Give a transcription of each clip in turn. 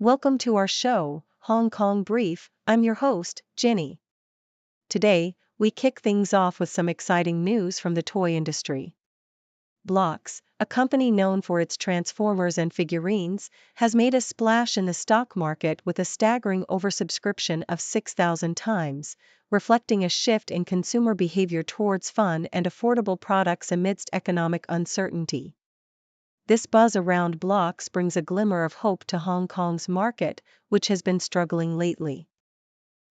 Welcome to our show, Hong Kong Brief. I'm your host, Jenny. Today, we kick things off with some exciting news from the toy industry. Bloks, a company known for its transformers and figurines, has made a splash in the stock market with a staggering oversubscription of 6,000 times, reflecting a shift in consumer behavior towards fun and affordable products amidst economic uncertainty. This buzz around Bloks brings a glimmer of hope to Hong Kong's market, which has been struggling lately.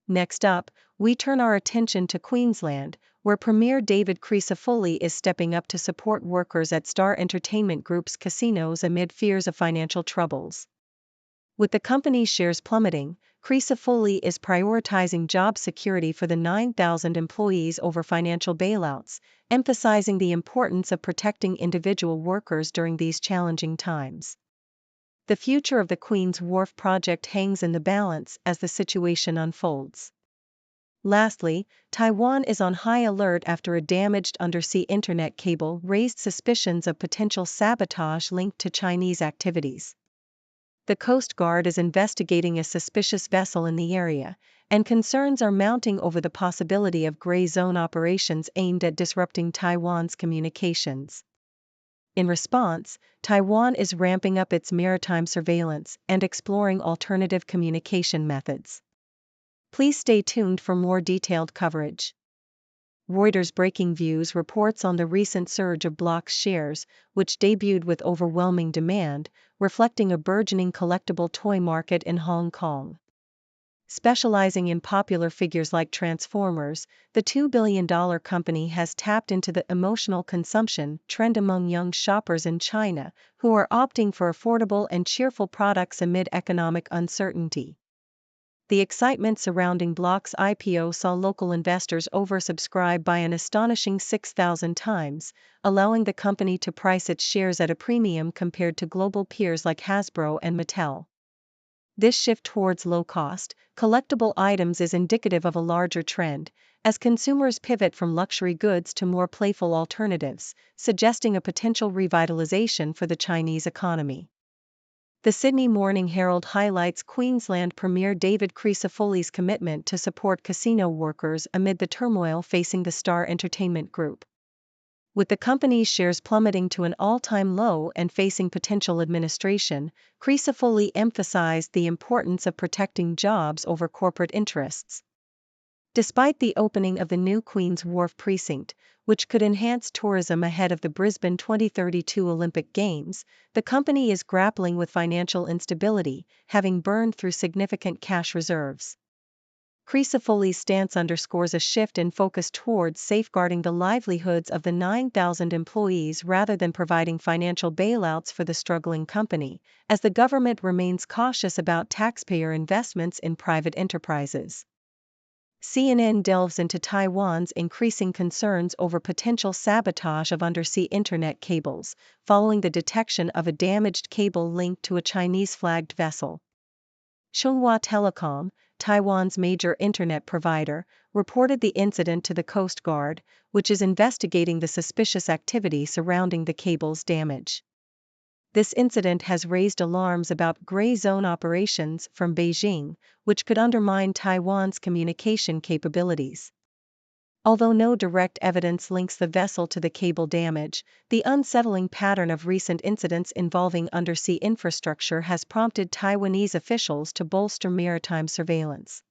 Next up, we turn our attention to Queensland, where Premier David Crisafulli is stepping up to support workers at Star Entertainment Group's casinos amid fears of financial troubles. With the company's shares plummeting, Crisafulli is prioritizing job security for the 9,000 employees over financial bailouts, emphasizing the importance of protecting individual workers during these challenging times. The future of the Queen's Wharf project hangs in the balance as the situation unfolds. Lastly, Taiwan is on high alert after a damaged undersea internet cable raised suspicions of potential sabotage linked to Chinese activities. The Coast Guard is investigating a suspicious vessel in the area, and concerns are mounting over the possibility of gray zone operations aimed at disrupting Taiwan's communications. In response, Taiwan is ramping up its maritime surveillance and exploring alternative communication methods. Please stay tuned for more detailed coverage. Reuters Breaking Views reports on the recent surge of Bloks shares, which debuted with overwhelming demand, reflecting a burgeoning collectible toy market in Hong Kong. Specializing in popular figures like Transformers, the $2 billion company has tapped into the emotional consumption trend among young shoppers in China, who are opting for affordable and cheerful products amid economic uncertainty. The excitement surrounding Bloks' IPO saw local investors oversubscribe by an astonishing 6,000 times, allowing the company to price its shares at a premium compared to global peers like Hasbro and Mattel. This shift towards low-cost, collectible items is indicative of a larger trend, as consumers pivot from luxury goods to more playful alternatives, suggesting a potential revitalization for the Chinese economy. The Sydney Morning Herald highlights Queensland Premier David Crisafulli's commitment to support casino workers amid the turmoil facing the Star Entertainment Group. With the company's shares plummeting to an all-time low and facing potential administration, Crisafulli emphasized the importance of protecting jobs over corporate interests. Despite the opening of the new Queen's Wharf precinct, which could enhance tourism ahead of the Brisbane 2032 Olympic Games, the company is grappling with financial instability, having burned through significant cash reserves. Crisafulli's stance underscores a shift in focus towards safeguarding the livelihoods of the 9,000 employees rather than providing financial bailouts for the struggling company, as the government remains cautious about taxpayer investments in private enterprises. CNN delves into Taiwan's increasing concerns over potential sabotage of undersea internet cables, following the detection of a damaged cable linked to a Chinese-flagged vessel. Chunghua Telecom, Taiwan's major internet provider, reported the incident to the Coast Guard, which is investigating the suspicious activity surrounding the cable's damage. This incident has raised alarms about gray zone operations from Beijing, which could undermine Taiwan's communication capabilities. Although no direct evidence links the vessel to the cable damage, the unsettling pattern of recent incidents involving undersea infrastructure has prompted Taiwanese officials to bolster maritime surveillance.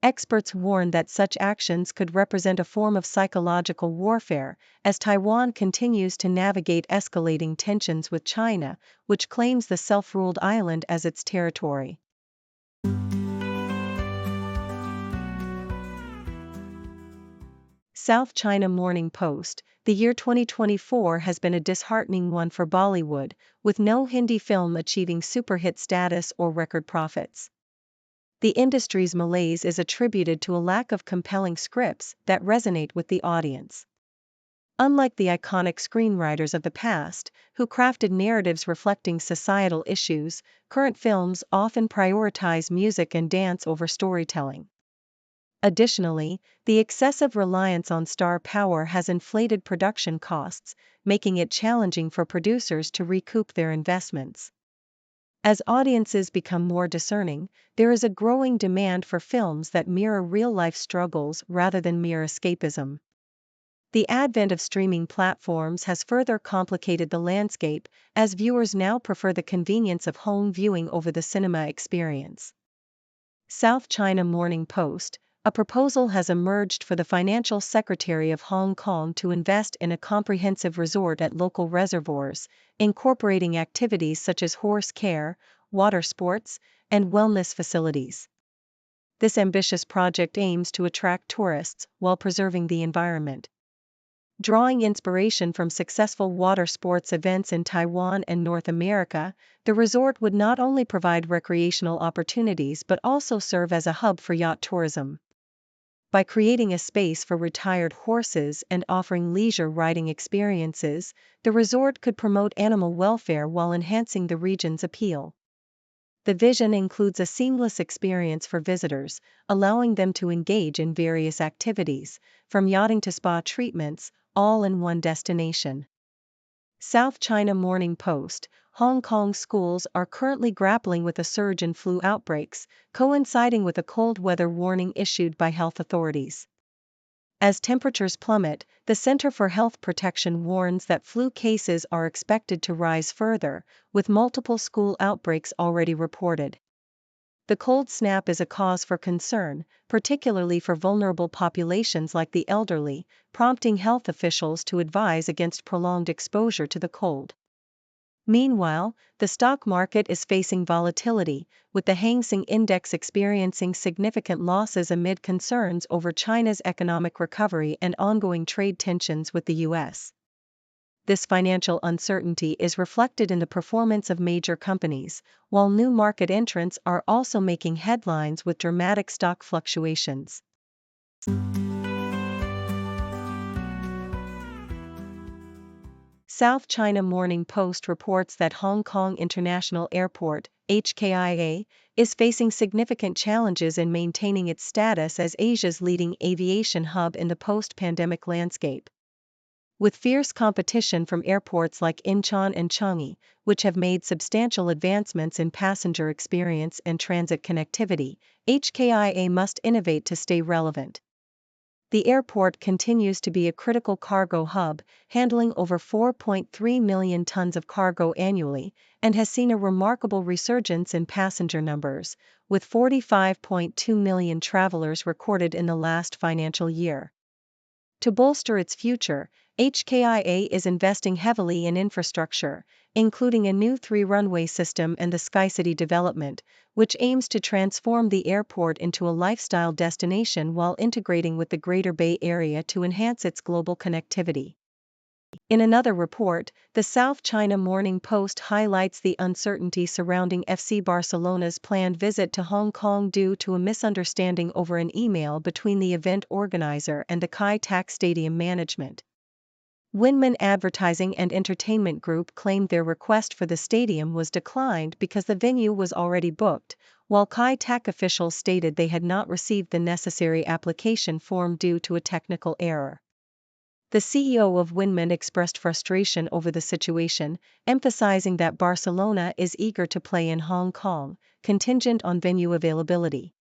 Experts warn that such actions could represent a form of psychological warfare, as Taiwan continues to navigate escalating tensions with China, which claims the self-ruled island as its territory. South China Morning Post, the year 2024 has been a disheartening one for Bollywood, with no Hindi film achieving superhit status or record profits. The industry's malaise is attributed to a lack of compelling scripts that resonate with the audience. Unlike the iconic screenwriters of the past, who crafted narratives reflecting societal issues, current films often prioritize music and dance over storytelling. Additionally, the excessive reliance on star power has inflated production costs, making it challenging for producers to recoup their investments. As audiences become more discerning, there is a growing demand for films that mirror real-life struggles rather than mere escapism. The advent of streaming platforms has further complicated the landscape, as viewers now prefer the convenience of home viewing over the cinema experience. South China Morning Post: a proposal has emerged for the Financial Secretary of Hong Kong to invest in a comprehensive resort at local reservoirs, incorporating activities such as horse care, water sports, and wellness facilities. This ambitious project aims to attract tourists while preserving the environment. Drawing inspiration from successful water sports events in Taiwan and North America, the resort would not only provide recreational opportunities but also serve as a hub for yacht tourism. By creating a space for retired horses and offering leisure riding experiences, the resort could promote animal welfare while enhancing the region's appeal. The vision includes a seamless experience for visitors, allowing them to engage in various activities, from yachting to spa treatments, all in one destination. South China Morning Post: Hong Kong schools are currently grappling with a surge in flu outbreaks, coinciding with a cold weather warning issued by health authorities. As temperatures plummet, the Center for Health Protection warns that flu cases are expected to rise further, with multiple school outbreaks already reported. The cold snap is a cause for concern, particularly for vulnerable populations like the elderly, prompting health officials to advise against prolonged exposure to the cold. Meanwhile, the stock market is facing volatility, with the Hang Seng Index experiencing significant losses amid concerns over China's economic recovery and ongoing trade tensions with the U.S. This financial uncertainty is reflected in the performance of major companies, while new market entrants are also making headlines with dramatic stock fluctuations. South China Morning Post reports that Hong Kong International Airport, HKIA, is facing significant challenges in maintaining its status as Asia's leading aviation hub in the post-pandemic landscape. With fierce competition from airports like Incheon and Changi, which have made substantial advancements in passenger experience and transit connectivity, HKIA must innovate to stay relevant. The airport continues to be a critical cargo hub, handling over 4.3 million tons of cargo annually, and has seen a remarkable resurgence in passenger numbers, with 45.2 million travelers recorded in the last financial year. To bolster its future, HKIA is investing heavily in infrastructure, including a new 3-runway system and the SkyCity development, which aims to transform the airport into a lifestyle destination while integrating with the Greater Bay Area to enhance its global connectivity. In another report, the South China Morning Post highlights the uncertainty surrounding FC Barcelona's planned visit to Hong Kong due to a misunderstanding over an email between the event organizer and the Kai Tak Stadium management. Winman Advertising and Entertainment Group claimed their request for the stadium was declined because the venue was already booked, while Kai Tak officials stated they had not received the necessary application form due to a technical error. The CEO of Winman expressed frustration over the situation, emphasizing that Barcelona is eager to play in Hong Kong, contingent on venue availability.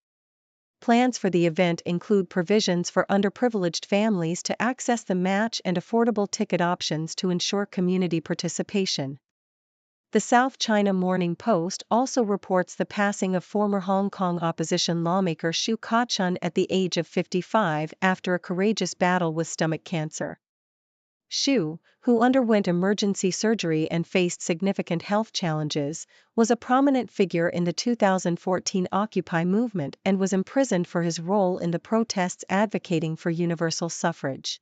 Plans for the event include provisions for underprivileged families to access the match and affordable ticket options to ensure community participation. The South China Morning Post also reports the passing of former Hong Kong opposition lawmaker Xu Ka-chun at the age of 55 after a courageous battle with stomach cancer. Xu, who underwent emergency surgery and faced significant health challenges, was a prominent figure in the 2014 Occupy movement and was imprisoned for his role in the protests advocating for universal suffrage.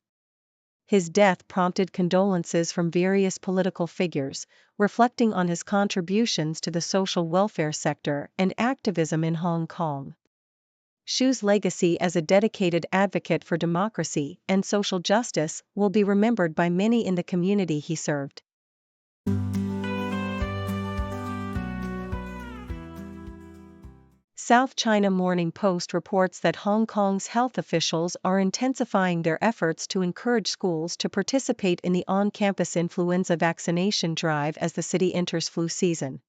His death prompted condolences from various political figures, reflecting on his contributions to the social welfare sector and activism in Hong Kong. Xu's legacy as a dedicated advocate for democracy and social justice will be remembered by many in the community he served. South China Morning Post reports that Hong Kong's health officials are intensifying their efforts to encourage schools to participate in the on-campus influenza vaccination drive as the city enters flu season.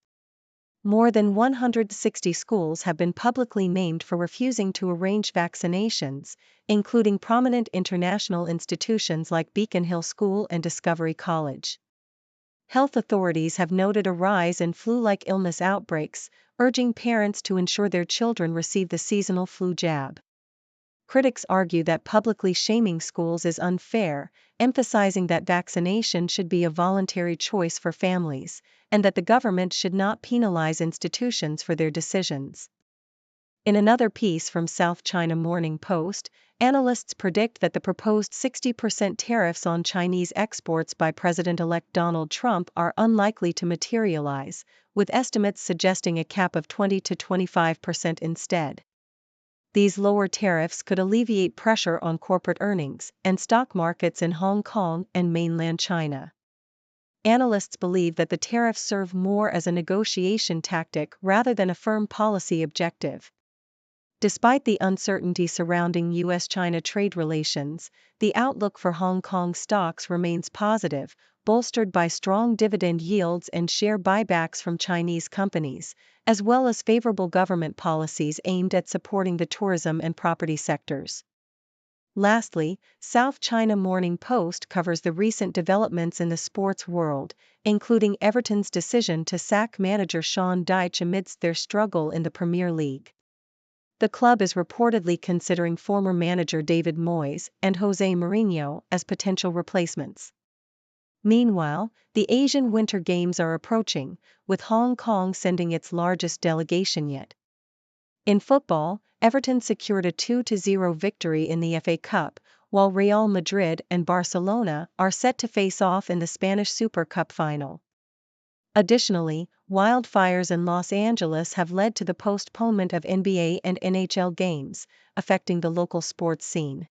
More than 160 schools have been publicly named for refusing to arrange vaccinations, including prominent international institutions like Beacon Hill School and Discovery College. Health authorities have noted a rise in flu-like illness outbreaks, urging parents to ensure their children receive the seasonal flu jab. Critics argue that publicly shaming schools is unfair, emphasizing that vaccination should be a voluntary choice for families, and that the government should not penalize institutions for their decisions. In another piece from South China Morning Post, analysts predict that the proposed 60% tariffs on Chinese exports by President-elect Donald Trump are unlikely to materialize, with estimates suggesting a cap of 20 to 25% instead. These lower tariffs could alleviate pressure on corporate earnings and stock markets in Hong Kong and mainland China. Analysts believe that the tariffs serve more as a negotiation tactic rather than a firm policy objective. Despite the uncertainty surrounding U.S.-China trade relations, the outlook for Hong Kong stocks remains positive, bolstered by strong dividend yields and share buybacks from Chinese companies, as well as favorable government policies aimed at supporting the tourism and property sectors. Lastly, South China Morning Post covers the recent developments in the sports world, including Everton's decision to sack manager Sean Dyche amidst their struggle in the Premier League. The club is reportedly considering former manager David Moyes and Jose Mourinho as potential replacements. Meanwhile, the Asian Winter Games are approaching, with Hong Kong sending its largest delegation yet. In football, Everton secured a 2-0 victory in the FA Cup, while Real Madrid and Barcelona are set to face off in the Spanish Super Cup final. Additionally, wildfires in Los Angeles have led to the postponement of NBA and NHL games, affecting the local sports scene.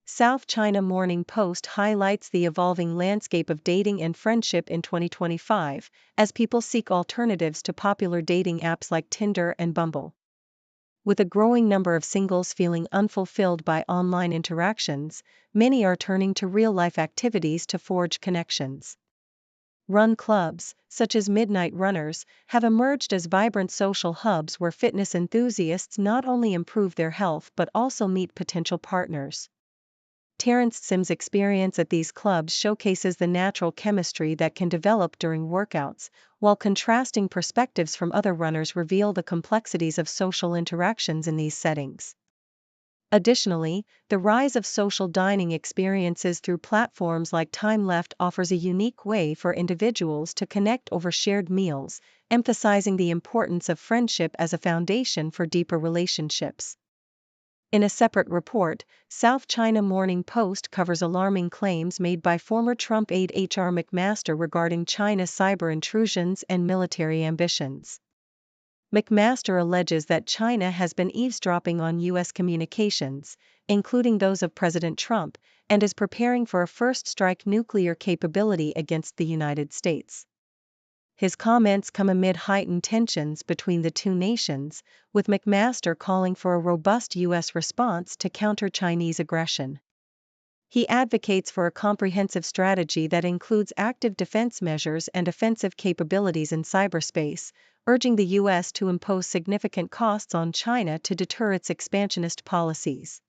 South China Morning Post highlights the evolving landscape of dating and friendship in 2025, as people seek alternatives to popular dating apps like Tinder and Bumble. With a growing number of singles feeling unfulfilled by online interactions, many are turning to real-life activities to forge connections. Run clubs, such as Midnight Runners, have emerged as vibrant social hubs where fitness enthusiasts not only improve their health but also meet potential partners. Terrence Sim's experience at these clubs showcases the natural chemistry that can develop during workouts, while contrasting perspectives from other runners reveal the complexities of social interactions in these settings. Additionally, the rise of social dining experiences through platforms like Time Left offers a unique way for individuals to connect over shared meals, emphasizing the importance of friendship as a foundation for deeper relationships. In a separate report, South China Morning Post covers alarming claims made by former Trump aide H.R. McMaster regarding China's cyber intrusions and military ambitions. McMaster alleges that China has been eavesdropping on U.S. communications, including those of President Trump, and is preparing for a first-strike nuclear capability against the United States. His comments come amid heightened tensions between the two nations, with McMaster calling for a robust U.S. response to counter Chinese aggression. He advocates for a comprehensive strategy that includes active defense measures and offensive capabilities in cyberspace, urging the U.S. to impose significant costs on China to deter its expansionist policies.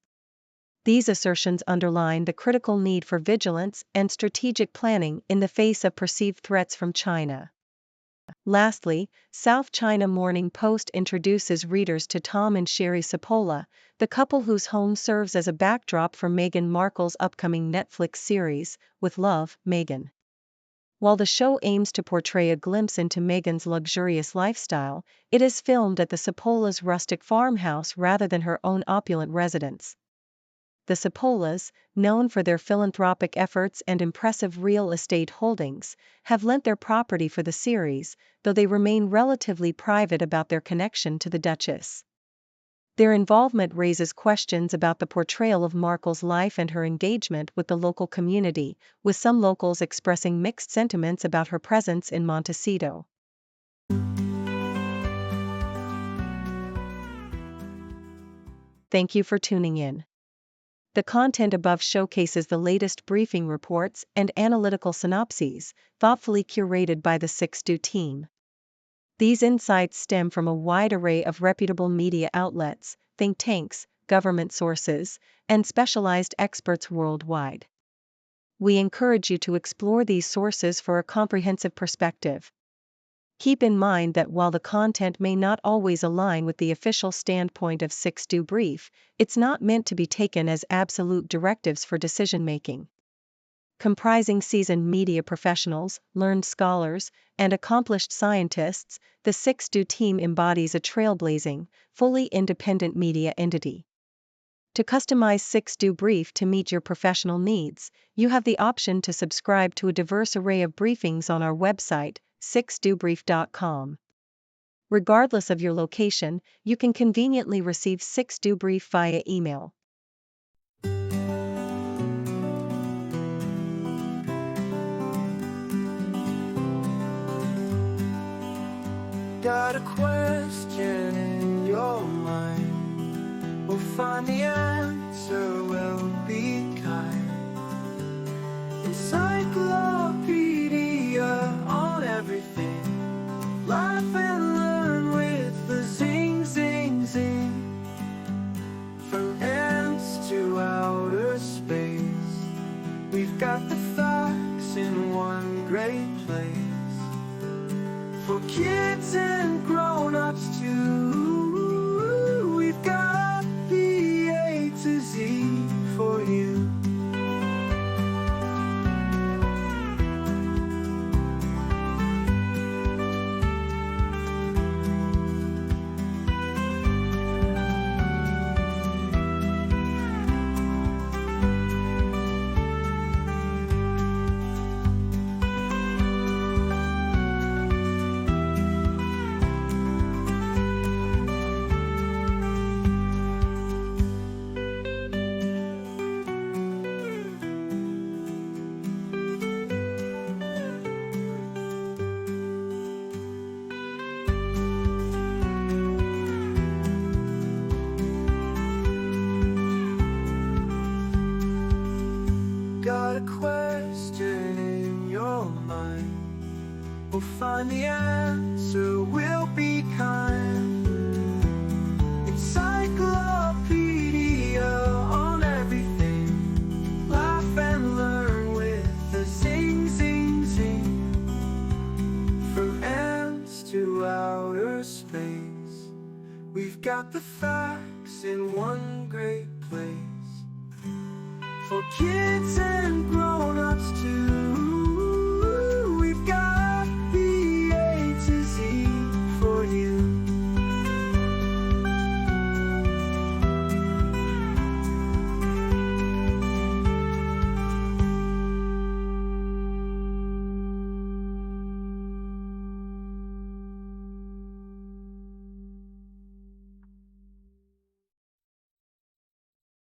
These assertions underline the critical need for vigilance and strategic planning in the face of perceived threats from China. Lastly, South China Morning Post introduces readers to Tom and Sherry Cipolla, the couple whose home serves as a backdrop for Meghan Markle's upcoming Netflix series, With Love, Meghan. While the show aims to portray a glimpse into Meghan's luxurious lifestyle, it is filmed at the Cipollas' rustic farmhouse rather than her own opulent residence. The Cipollas, known for their philanthropic efforts and impressive real estate holdings, have lent their property for the series, though they remain relatively private about their connection to the Duchess. Their involvement raises questions about the portrayal of Markle's life and her engagement with the local community, with some locals expressing mixed sentiments about her presence in Montecito. Thank you for tuning in. The content above showcases the latest briefing reports and analytical synopses, thoughtfully curated by the 6Do team. These insights stem from a wide array of reputable media outlets, think tanks, government sources, and specialized experts worldwide. We encourage you to explore these sources for a comprehensive perspective. Keep in mind that while the content may not always align with the official standpoint of 6Do Brief, it's not meant to be taken as absolute directives for decision-making. Comprising seasoned media professionals, learned scholars, and accomplished scientists, the 6Do team embodies a trailblazing, fully independent media entity. To customize 6Do Brief to meet your professional needs, you have the option to subscribe to a diverse array of briefings on our website, 6dobrief.com. Regardless of your location, you can conveniently receive 6Do Brief via email. Got a question in your mind? We'll find the answer, we'll be kind. Encyclopedia on everything. Laugh and learn with the zing, zing, zing. From ants to outer space, we've got the facts in one great place. For kids and grown-ups too, we've got the A to Z for you. Got a question in your mind? We'll find the answer, we'll be kind. Encyclopedia on everything. Laugh and learn with the zing, zing, zing. From ants to outer space, we've got the facts in one great place. For kids